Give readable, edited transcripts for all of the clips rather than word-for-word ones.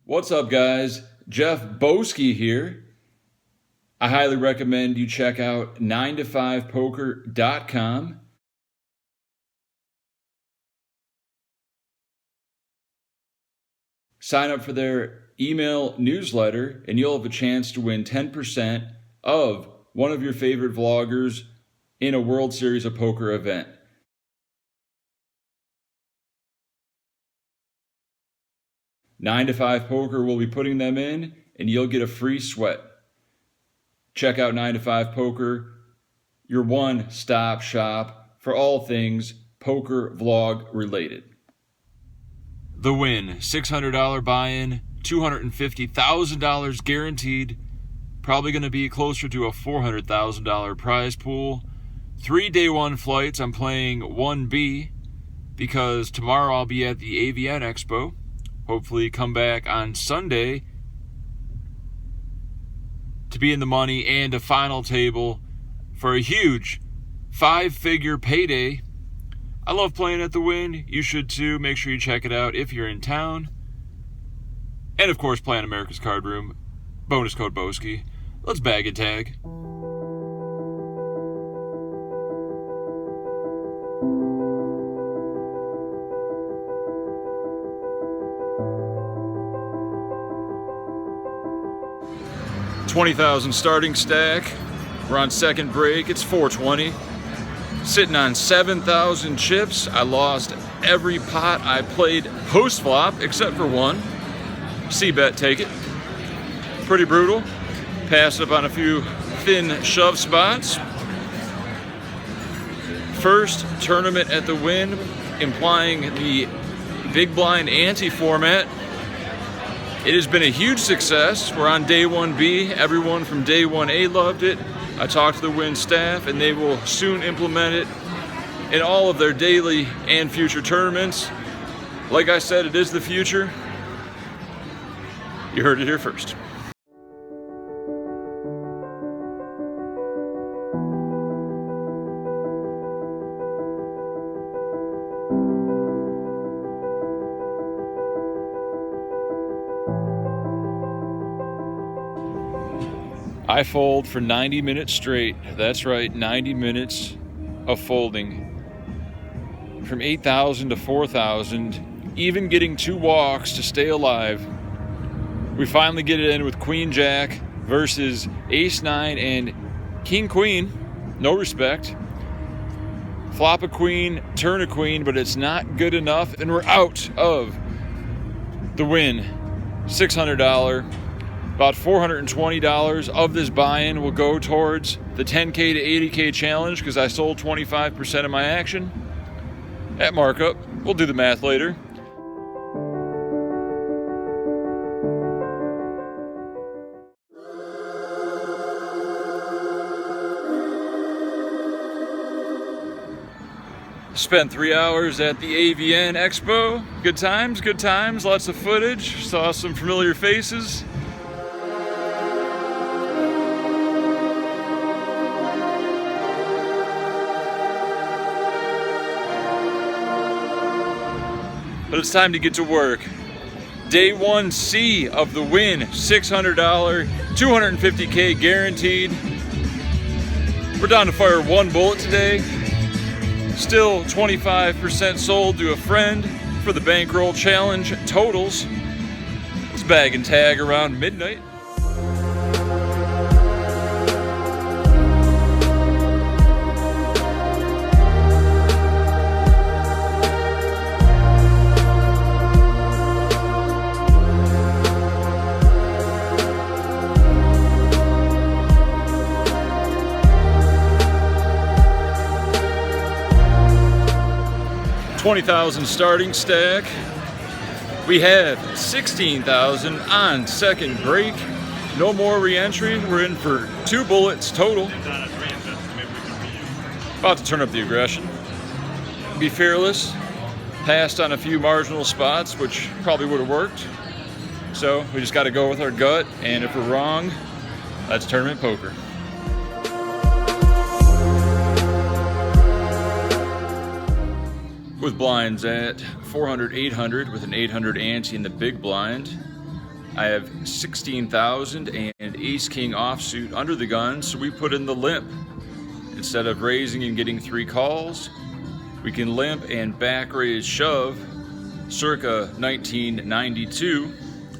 What's up, guys? Jeff Boski here. I highly recommend you check out 9to5poker.com. Sign up for their email newsletter, and you'll have a chance to win 10% of one of your favorite vloggers in a World Series of Poker event. Nine to 5 Poker will be putting them in, and you'll get a free sweat. Check out 9 to 5 Poker, your one-stop shop for all things poker vlog related. The win, $600 buy-in, $250,000 guaranteed. Probably going to be closer to a $400,000 prize pool. 3 day one flights. I'm playing 1B because tomorrow I'll be at the AVN Expo. Hopefully come back on Sunday to be in the money and a final table for a huge 5-figure payday. I love playing at the Wynn. You should too. Make sure you check it out if you're in town. And of course, play on America's Card Room. Bonus code Boski. Let's bag and tag. $20,000 starting stack. We're on second break. It's 420. Sitting on 7,000 chips. I lost every pot I played post flop except for one. C-bet, take it. Pretty brutal. Passed up on a few thin shove spots. First tournament at the Wynn, implying the big blind ante format. It has been a huge success. We're on day 1B. Everyone from day 1A loved it. I talked to the Wynn staff, and they will soon implement it in all of their daily and future tournaments. Like I said, it is the future. You heard it here first. I fold for 90 minutes straight. That's right, 90 minutes of folding. From 8,000 to 4,000, even getting 2 walks to stay alive. We finally get it in with Queen Jack versus Ace 9 and King Queen. No respect. Flop a queen, turn a queen, but it's not good enough, and we're out of the Win. $600. About $420 of this buy-in will go towards the 10K to 80K challenge because I sold 25% of my action at markup. We'll do the math later. Spent 3 hours at the AVN Expo. Good times, lots of footage. Saw some familiar faces. But it's time to get to work. Day 1C of the Win, $600, $250K guaranteed. We're down to fire 1 bullet today. Still 25% sold to a friend for the bankroll challenge totals. Let's bag and tag around midnight. $20,000 starting stack. We have 16,000 on second break. No more re-entry. We're in for 2 bullets total. About to turn up the aggression. Be fearless. Passed on a few marginal spots, which probably would have worked. So we just got to go with our gut, and if we're wrong, that's tournament poker. With blinds at 400, 800 with an 800 ante in the big blind. I have 16,000 and Ace King offsuit under the gun, so we put in the limp. Instead of raising and getting 3 calls, we can limp and back raise shove, circa 1992.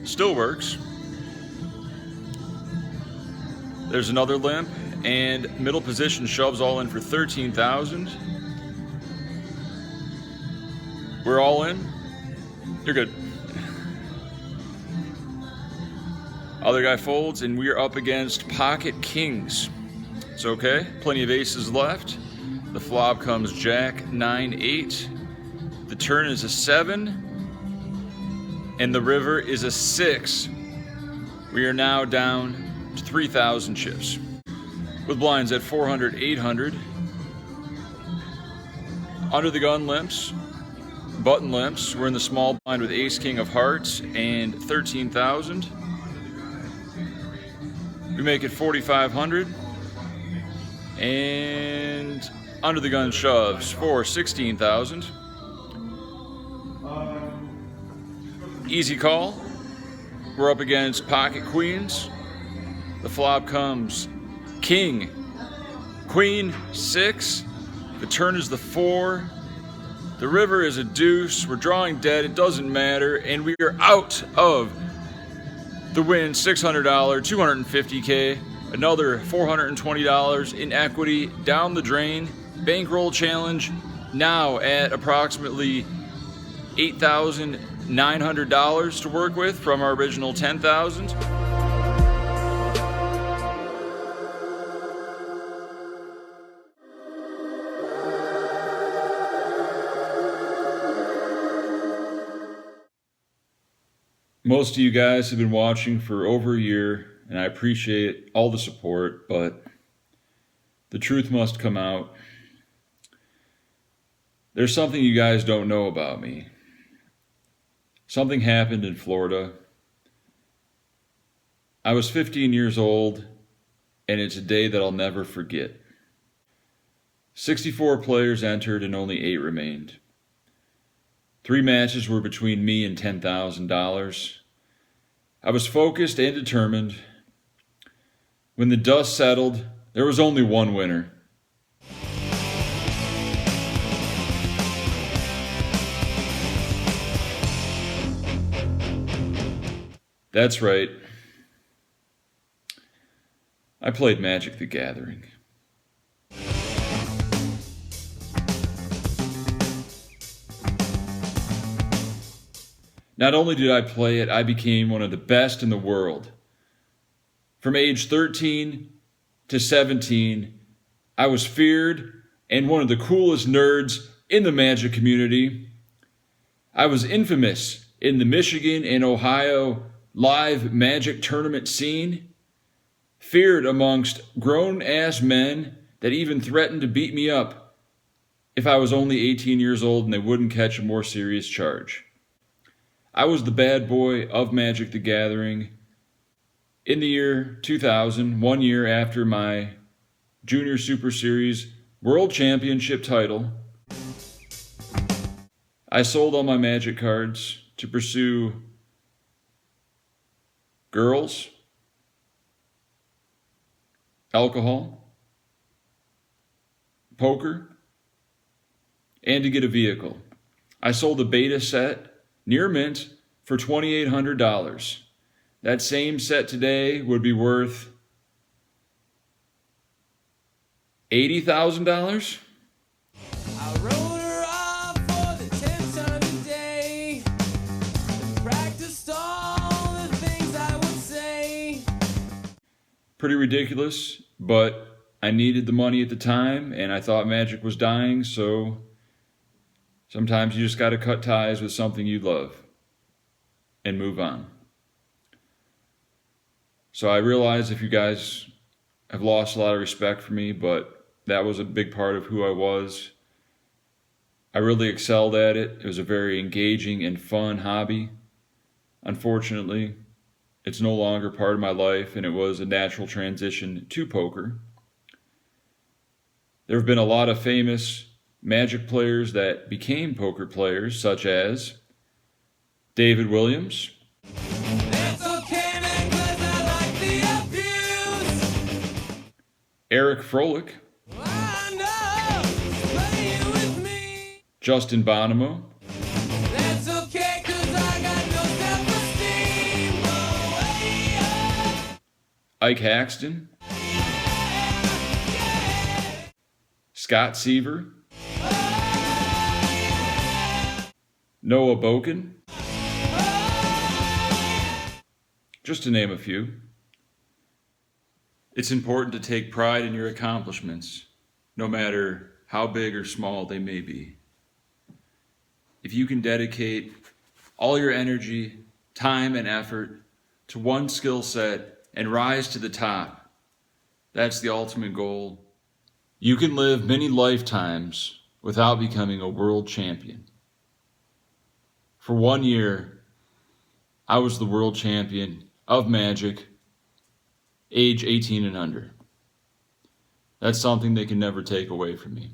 Still works. There's another limp, and middle position shoves all in for 13,000. We're all in. You're good. Other guy folds, and we're up against pocket kings. It's okay. Plenty of aces left. The flop comes jack, 9, 8. The turn is a 7. And the river is a 6. We are now down to 3,000 chips. With blinds at 400, 800. Under the gun limps. Button limps. We're in the small blind with ace king of hearts and 13,000. We make it 4,500. And under the gun shoves for 16,000. Easy call. We're up against pocket queens. The flop comes king, queen, 6. The turn is the 4. The river is a deuce. We're drawing dead. It doesn't matter. And we are out of the win. $600, $250K. Another $420 in equity down the drain. Bankroll challenge now at approximately $8,900 to work with from our original $10,000. Most of you guys have been watching for over a year, and I appreciate all the support, but the truth must come out. There's something you guys don't know about me. Something happened in Florida. I was 15 years old, and it's a day that I'll never forget. 64 players entered and only 8 remained. 3 matches were between me and $10,000. I was focused and determined. When the dust settled, there was only one winner. That's right. I played Magic the Gathering. Not only did I play it, I became one of the best in the world. From age 13 to 17, I was feared and one of the coolest nerds in the Magic community. I was infamous in the Michigan and Ohio live Magic tournament scene, feared amongst grown-ass men that even threatened to beat me up if I was only 18 years old and they wouldn't catch a more serious charge. I was the bad boy of Magic the Gathering. In the year 2000, 1 year after my Junior Super Series World Championship title, I sold all my Magic cards to pursue girls, alcohol, poker, and to get a vehicle. I sold a beta set near mint for $2,800. That same set today would be worth $80,000. I wrote her off for the 10th time today. Practiced all the things I would say. Pretty ridiculous, but I needed the money at the time, and I thought Magic was dying, so sometimes you just got to cut ties with something you love and move on. So I realize if you guys have lost a lot of respect for me, but that was a big part of who I was. I really excelled at it. It was a very engaging and fun hobby. Unfortunately, it's no longer part of my life, and it was a natural transition to poker. There have been a lot of famous Magic players that became poker players, such as David Williams, That's okay. Eric Froelich, I know, playing with me. Justin Bonomo, That's okay, 'cause I got no self-esteem. Oh, hey, oh. Ike Haxton, Scott Seaver, Noah Boken, just to name a few. It's important to take pride in your accomplishments, no matter how big or small they may be. If you can dedicate all your energy, time, and effort to one skill set and rise to the top, that's the ultimate goal. You can live many lifetimes without becoming a world champion. For 1 year, I was the world champion of Magic, age 18 and under. That's something they can never take away from me.